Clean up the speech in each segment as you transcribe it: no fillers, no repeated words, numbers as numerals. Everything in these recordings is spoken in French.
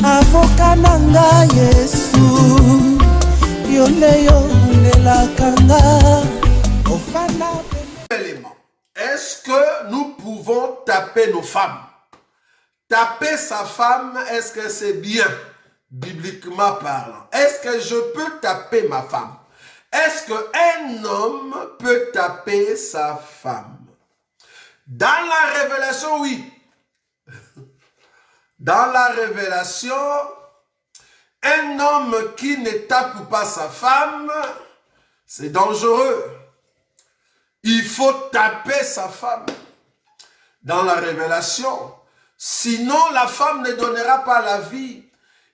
avoka nanga Yesu yoleyo nelakanga ofana. Est-ce que nous pouvons taper nos femmes? Taper sa femme, est-ce que c'est bien, bibliquement parlant? Est-ce que je peux taper ma femme? Est-ce qu'un homme peut taper sa femme? Dans la révélation, oui. Dans la révélation, un homme qui ne tape pas sa femme, c'est dangereux. Il faut taper sa femme. Dans la révélation, sinon la femme ne donnera pas la vie.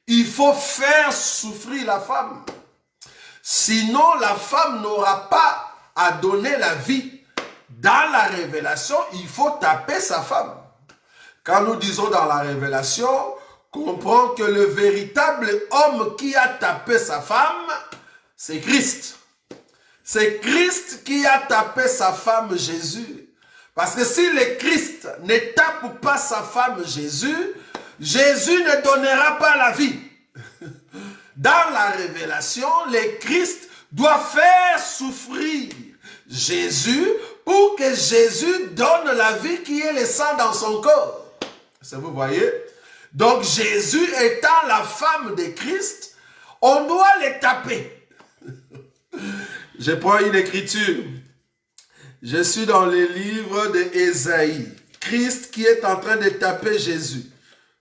Il faut faire souffrir la femme. Sinon la femme n'aura pas à donner la vie. Dans la révélation, il faut taper sa femme. Quand nous disons dans la révélation, comprends que le véritable homme qui a tapé sa femme, c'est Christ. C'est Christ qui a tapé sa femme Jésus. Parce que si le Christ ne tape pas sa femme Jésus, Jésus ne donnera pas la vie. Dans la révélation, le Christ doit faire souffrir Jésus pour que Jésus donne la vie qui est le sang dans son corps. Ça vous voyez? Donc Jésus étant la femme de Christ, on doit les taper. Je prends une écriture. Je suis dans le livre d'Ésaïe. Christ qui est en train de taper Jésus.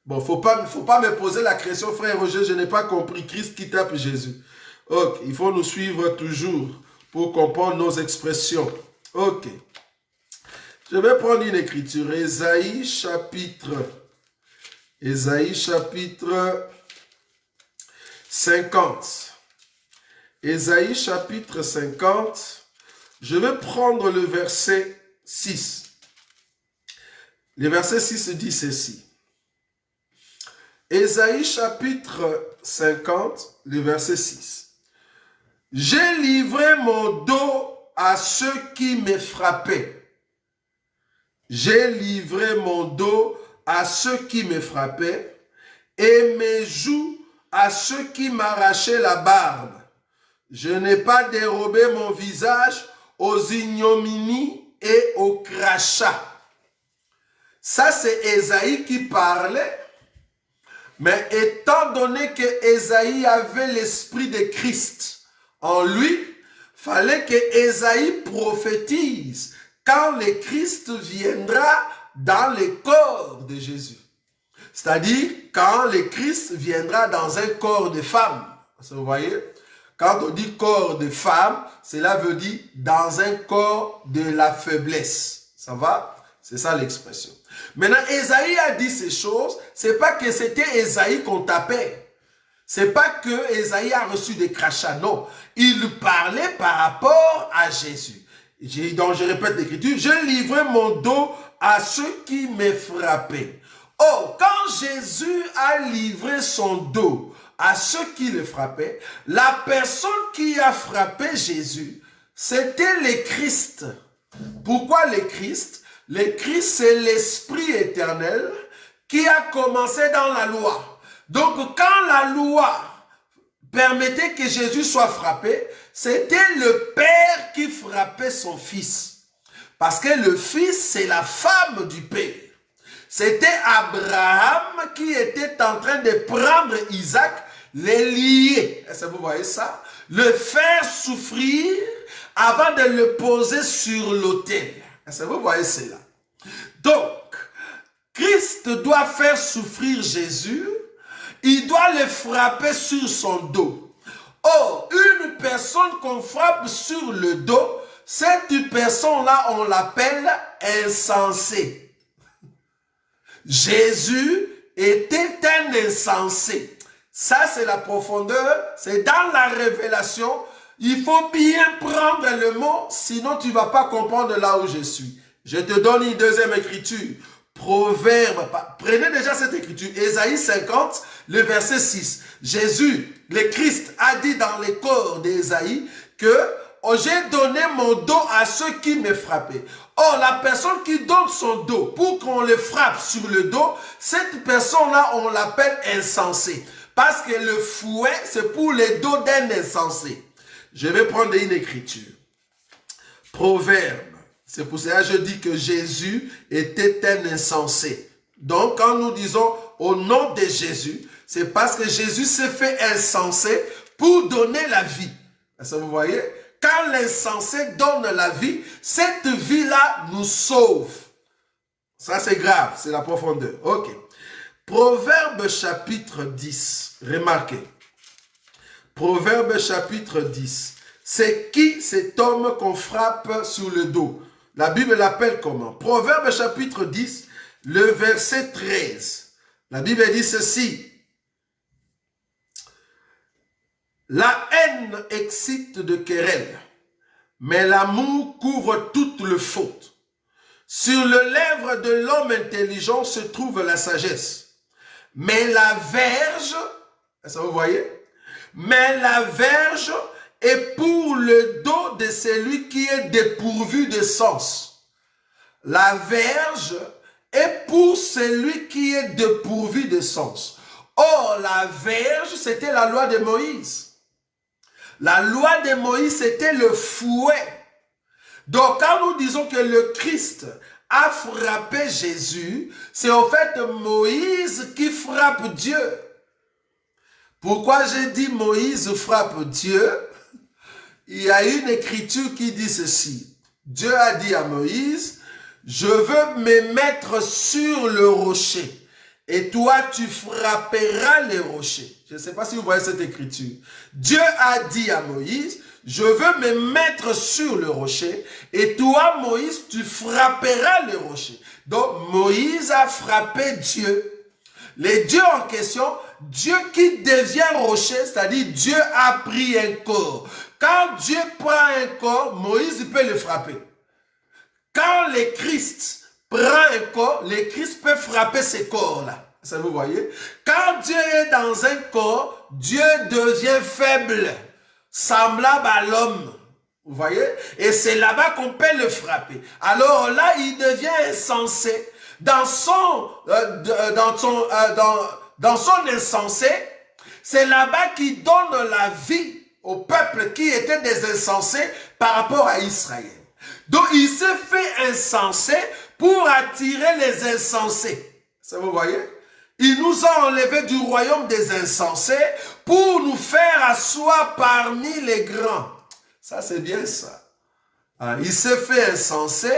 Bon, faut pas me poser la question, frère Roger, je n'ai pas compris. Christ qui tape Jésus. Ok, il faut nous suivre toujours pour comprendre nos expressions. Ok. Je vais prendre une écriture. Ésaïe chapitre 50. Ésaïe chapitre 50, je vais prendre le verset 6. Le verset 6 dit ceci. Ésaïe chapitre 50, le verset 6. J'ai livré mon dos à ceux qui me frappaient. J'ai livré mon dos à ceux qui me frappaient et mes joues à ceux qui m'arrachaient la barbe. Je n'ai pas dérobé mon visage aux ignominies et aux crachats. Ça, c'est Ésaïe qui parlait. Mais étant donné que Ésaïe avait l'esprit de Christ en lui, fallait que Ésaïe prophétise quand le Christ viendra dans le corps de Jésus. C'est-à-dire quand le Christ viendra dans un corps de femme. Vous voyez? Quand on dit corps de femme, cela veut dire dans un corps de la faiblesse. Ça va? C'est ça l'expression. Maintenant, Ésaïe a dit ces choses. C'est pas que c'était Ésaïe qu'on tapait. C'est pas que Ésaïe a reçu des crachats. Non. Il parlait par rapport à Jésus. Donc, je répète l'écriture. Je livrais mon dos à ceux qui me frappaient. Oh, quand Jésus a livré son dos à ceux qui le frappaient, la personne qui a frappé Jésus, c'était le Christ. Pourquoi le Christ? Le Christ, c'est l'Esprit éternel qui a commencé dans la loi. Donc, quand la loi permettait que Jésus soit frappé, c'était le Père qui frappait son Fils. Parce que le Fils, c'est la femme du Père. C'était Abraham qui était en train de prendre Isaac, les lier. Est-ce que vous voyez ça? Le faire souffrir avant de le poser sur l'autel. Est-ce que vous voyez cela? Donc, Christ doit faire souffrir Jésus. Il doit le frapper sur son dos. Oh, une personne qu'on frappe sur le dos, cette personne-là, on l'appelle insensé. Jésus était un insensé. Ça, c'est la profondeur. C'est dans la révélation. Il faut bien prendre le mot, sinon tu ne vas pas comprendre là où je suis. Je te donne une deuxième écriture. Proverbe. Prenez déjà cette écriture. Ésaïe 50, le verset 6. Jésus, le Christ, a dit dans le corps d'Ésaïe que oh, j'ai donné mon dos à ceux qui me frappaient. Or, la personne qui donne son dos pour qu'on le frappe sur le dos, cette personne-là, on l'appelle insensé. Parce que le fouet, c'est pour le dos d'un insensé. Je vais prendre une écriture. Proverbe. C'est pour cela que je dis que Jésus était un insensé. Donc, quand nous disons au nom de Jésus, c'est parce que Jésus s'est fait insensé pour donner la vie. Est-ce que vous voyez? Quand l'insensé donne la vie, cette vie-là nous sauve. Ça, c'est grave, c'est la profondeur. Ok. Proverbe chapitre 10. Remarquez. Proverbe chapitre 10. C'est qui cet homme qu'on frappe sur le dos? La Bible l'appelle comment? Proverbe chapitre 10, le verset 13. La Bible dit ceci. La haine excite de querelles, mais l'amour couvre toute le faute. Sur le lèvre de l'homme intelligent se trouve la sagesse. Mais la verge, ça vous voyez? Mais la verge est pour le dos de celui qui est dépourvu de sens. La verge est pour celui qui est dépourvu de sens. Or, la verge, c'était la loi de Moïse. La loi de Moïse, c'était le fouet. Donc, quand nous disons que le Christ a frappé Jésus, c'est en fait Moïse qui frappe Dieu. Pourquoi j'ai dit Moïse frappe Dieu? Il y a une écriture qui dit ceci. Dieu a dit à Moïse, je veux me mettre sur le rocher. Et toi, tu frapperas les rochers. Je ne sais pas si vous voyez cette écriture. Dieu a dit à Moïse, je veux me mettre sur le rocher. Et toi, Moïse, tu frapperas les rochers. Donc, Moïse a frappé Dieu. Les dieux en question, Dieu qui devient rocher, c'est-à-dire Dieu a pris un corps. Quand Dieu prend un corps, Moïse peut le frapper. Quand le Christ prend un corps, le Christ peut frapper ces corps-là. Ça vous voyez? Quand Dieu est dans un corps, Dieu devient faible, semblable à l'homme. Vous voyez? Et c'est là-bas qu'on peut le frapper. Alors là, il devient insensé. Dans son insensé, c'est là-bas qu'il donne la vie au peuple qui était des insensés par rapport à Israël. Donc, il s'est fait insensé pour attirer les insensés. Ça vous voyez? Il nous a enlevés du royaume des insensés pour nous faire asseoir parmi les grands. Ça, c'est bien ça. Hein? Il s'est fait insensé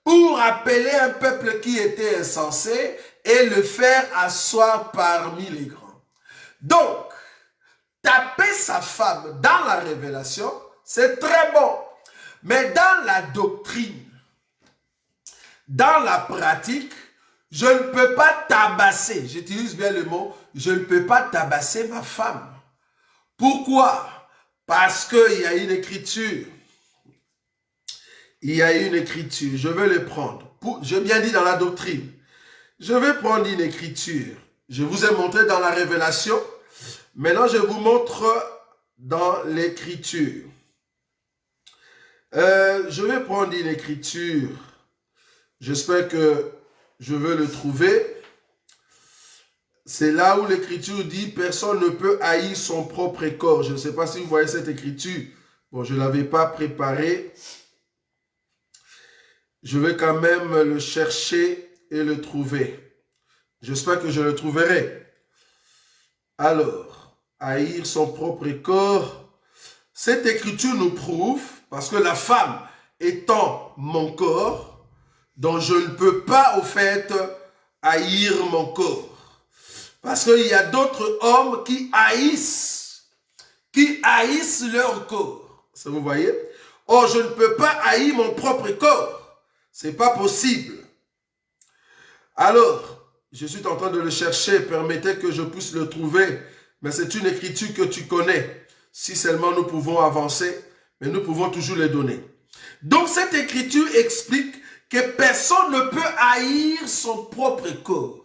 pour appeler un peuple qui était insensé et le faire asseoir parmi les grands. Donc, taper sa femme dans la révélation, c'est très bon. Mais dans la doctrine, dans la pratique, je ne peux pas tabasser, j'utilise bien le mot, je ne peux pas tabasser ma femme. Pourquoi? Parce qu'il y a une écriture. Il y a une écriture, je vais le prendre. J'ai bien dit dans la doctrine. Je vais prendre une écriture. Je vous ai montré dans la révélation. Maintenant, je vous montre dans l'écriture. Je vais prendre une écriture. J'espère que je vais le trouver. C'est là où l'écriture dit « Personne ne peut haïr son propre corps ». Je ne sais pas si vous voyez cette écriture. Bon, je ne l'avais pas préparée. Je vais quand même le chercher et le trouver. J'espère que je le trouverai. Alors, haïr son propre corps. Cette écriture nous prouve, parce que la femme étant mon corps, donc je ne peux pas au fait haïr mon corps. Parce qu'il y a d'autres hommes qui haïssent leur corps. Ça vous voyez? Or, je ne peux pas haïr mon propre corps. C'est pas possible. Alors, je suis en train de le chercher. Permettez que je puisse le trouver. Mais c'est une écriture que tu connais. Si seulement nous pouvons avancer, mais nous pouvons toujours les donner. Donc, cette écriture explique que personne ne peut haïr son propre corps.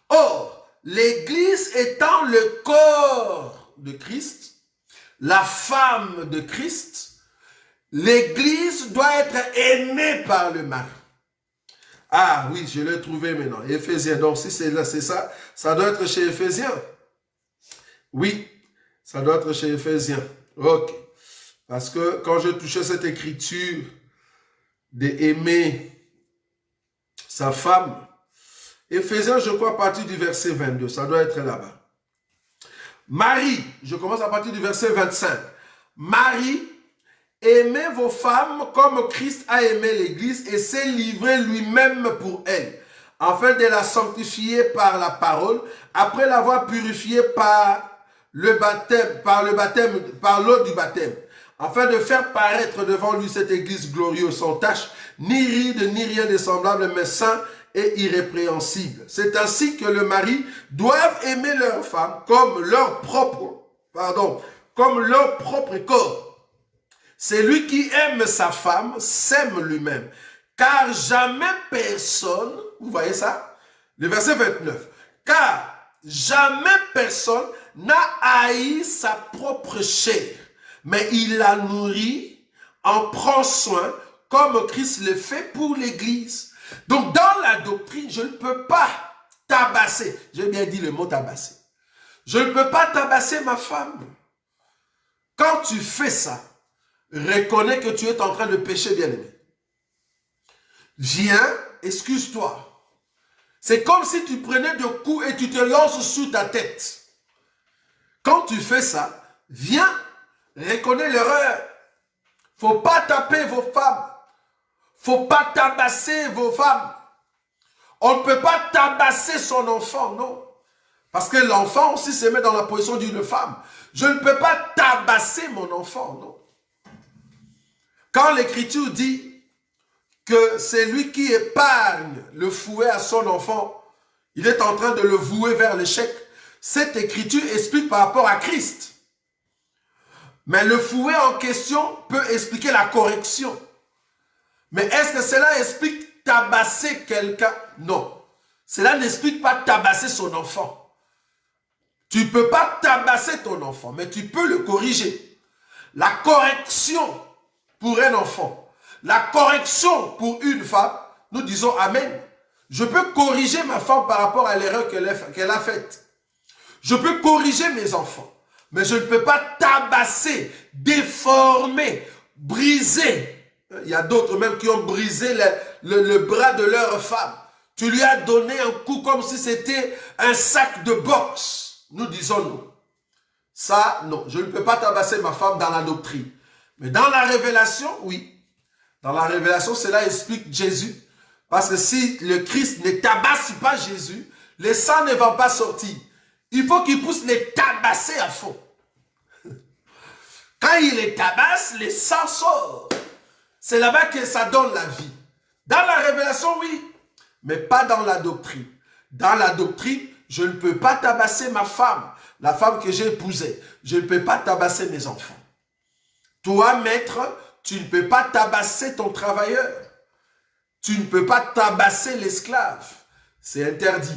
Or, l'Église étant le corps de Christ, la femme de Christ, L'église doit être aimée par le mari. Ah oui, je l'ai trouvé maintenant. Éphésiens. Donc si c'est là, c'est ça, ça doit être chez Éphésiens. Oui, ça doit être chez Éphésiens. Ok. Parce que quand je touchais cette écriture d'aimer sa femme, Éphésiens, je crois, à partir du verset 22, ça doit être là-bas. Marie, je commence à partir du verset 25. Marie, aimez vos femmes comme Christ a aimé l'Église et s'est livré lui-même pour elle, afin de la sanctifier par la parole, après l'avoir purifiée par l'eau du baptême, afin de faire paraître devant lui cette Église glorieuse, sans tache, ni ride, ni rien de semblable, mais saint et irrépréhensible. C'est ainsi que le mari doivent aimer leur femme comme leur propre corps. Celui qui aime sa femme s'aime lui-même, car jamais personne, vous voyez ça, le verset 29, car jamais personne n'a haï sa propre chair, mais il la nourrit, en prend soin, comme Christ le fait pour l'Église. Donc dans la doctrine, je ne peux pas tabasser, j'ai bien dit le mot tabasser, je ne peux pas tabasser ma femme. Quand tu fais ça, reconnais que tu es en train de pécher, bien-aimé. Viens, excuse-toi. C'est comme si tu prenais des coups et tu te lances sous ta tête. Quand tu fais ça, viens, reconnais l'erreur. Faut pas taper vos femmes. Faut pas tabasser vos femmes. On ne peut pas tabasser son enfant, non. Parce que l'enfant aussi se met dans la position d'une femme. Je ne peux pas tabasser mon enfant, non. Quand l'Écriture dit que c'est lui qui épargne le fouet à son enfant, il est en train de le vouer vers l'échec. Cette Écriture explique par rapport à Christ. Mais le fouet en question peut expliquer la correction. Mais est-ce que cela explique tabasser quelqu'un? Non. Cela n'explique pas tabasser son enfant. Tu ne peux pas tabasser ton enfant, mais tu peux le corriger. La correction pour un enfant, la correction pour une femme, nous disons Amen. Je peux corriger ma femme par rapport à l'erreur qu'elle a faite. Je peux corriger mes enfants, mais je ne peux pas tabasser, déformer, briser. Il y a d'autres même qui ont brisé le bras de leur femme. Tu lui as donné un coup comme si c'était un sac de boxe. Nous disons nous. Ça, non. Je ne peux pas tabasser ma femme dans la doctrine. Mais dans la révélation, oui. Dans la révélation, cela explique Jésus. Parce que si le Christ ne tabasse pas Jésus, les sangs ne vont pas sortir. Il faut qu'il puisse les tabasser à fond. Quand il les tabasse, les sangs sortent. C'est là-bas que ça donne la vie. Dans la révélation, oui, mais pas dans la doctrine. Dans la doctrine, je ne peux pas tabasser ma femme, la femme que j'ai épousée. Je ne peux pas tabasser mes enfants. Toi, maître, tu ne peux pas tabasser ton travailleur. Tu ne peux pas tabasser l'esclave. C'est interdit.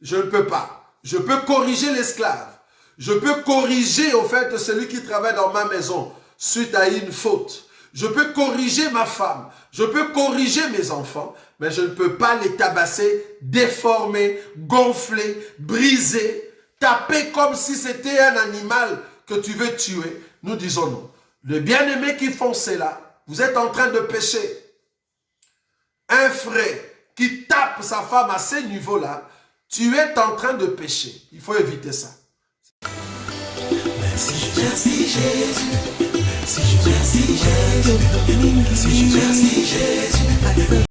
Je ne peux pas. Je peux corriger l'esclave. Je peux corriger, au fait, celui qui travaille dans ma maison suite à une faute. Je peux corriger ma femme, je peux corriger mes enfants, mais je ne peux pas les tabasser, déformer, gonfler, briser, taper comme si c'était un animal que tu veux tuer. Nous disons non. Les bien-aimés qui font cela, vous êtes en train de pécher. Un frère qui tape sa femme à ce niveau-là, tu es en train de pécher. Il faut éviter ça. Merci, merci Jésus. Merci Jésus, merci Jésus, merci Jésus.